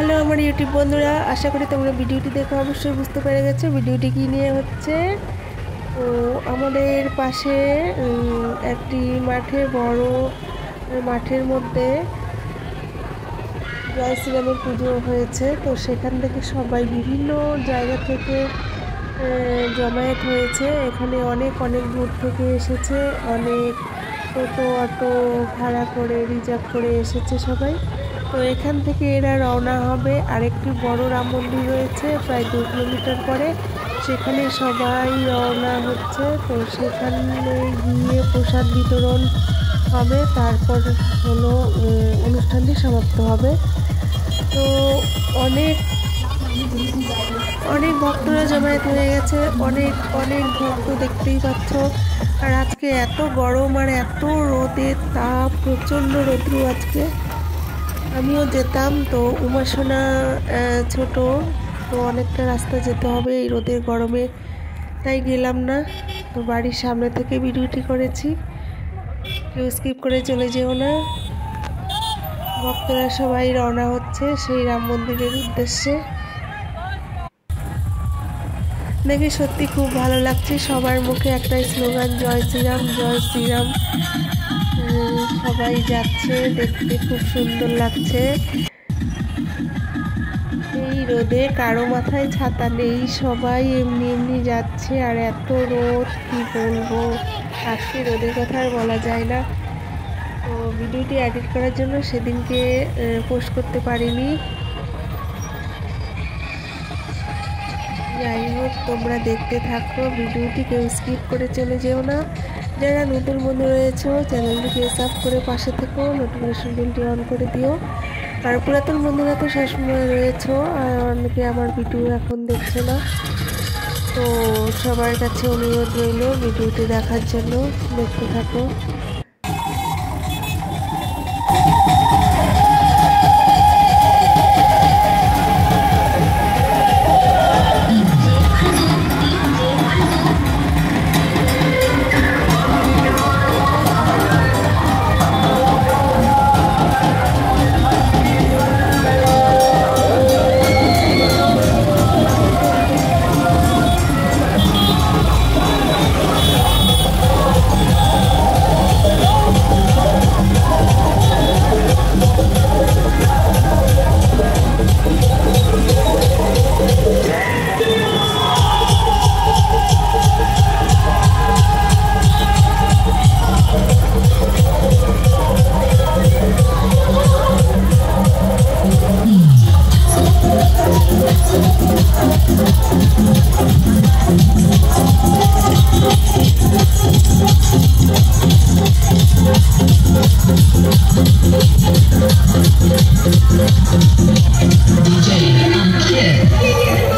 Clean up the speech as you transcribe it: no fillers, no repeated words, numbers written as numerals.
Hello আমার YouTube বন্ধুরা, আশা করি তোমরা ভিডিওটি দেখে অবশ্যই বুঝতে পেরে গেছো ভিডিওটি কী নিয়ে হচ্ছে। তো আমাদের পাশে একটি বড় মাঠের মধ্যে জয় শ্রীরামের পুজো হয়েছে। তো সেখান থেকে সবাই বিভিন্ন জায়গা থেকে জমায়েত হয়েছে। এখানে অনেক দূর থেকে এসেছে, অনেক টোটো অটো ভাড়া করে রিজার্ভ করে এসেছে সবাই। তো এখান থেকে এরা রওনা হবে। আরেকটি বড় রাম মন্দির রয়েছে প্রায় 2 কিলোমিটার পরে, সেখানে সবাই রওনা হচ্ছে। তো সেখানে গিয়ে প্রসাদ বিতরণ হবে, তারপর হলো অনুষ্ঠানটি সমাপ্ত হবে। তো অনেক ভক্তরা জমায়েত হয়ে গেছে, অনেক ভক্ত দেখতেই পাচ্ছ। আর আজকে এত গরম আর এত রোদের তাপ, প্রচণ্ড রৌদ্র আজকে। আমিও যেতাম, তো উমাসোনা ছোট, তো অনেকটা রাস্তা যেতে হবে এই রোদের গরমে, তাই গেলাম না। তো বাড়ির সামনে থেকে ভিডিওটি করেছি, কেউ স্কিপ করে চলে যেও না। ভক্তরা সবাই রওনা হচ্ছে সেই রাম মন্দিরের উদ্দেশ্যে। দেখে সত্যি খুব ভালো লাগছে, সবার মুখে একটাই স্লোগান, জয় শ্রীরাম জয় শ্রীরাম। সবাই যাচ্ছে, দেখতে খুব সুন্দর লাগছে। এই রোদে কারো মাথায় ছাতা নেই, সবাই এমনি যাচ্ছে। আর এত রোদ, কি বলবো, আজকে রোদের কথা আর বলা যায় না। তো ভিডিওটি এডিট করার জন্য সেদিনকে পোস্ট করতে পারিনি। যাই হোক, তোমরা দেখতে থাকো ভিডিওটি, কেউ স্কিপ করে চলে যেও না। যারা নতুন বন্ধু রয়েছে চ্যানেলটিকে সাবস্ক্রাইব করে পাশে থেকো, নোটিফিকেশন বেলটি অন করে দিও। আর পুরাতন বন্ধুরা তো সবসময় রয়েছে, আর অনেকে আমার ভিডিও এখন দেখছে না। তো সবার কাছে অনুরোধ রইল ভিডিওটি দেখার জন্য, দেখতে থাকো। DJ Kid.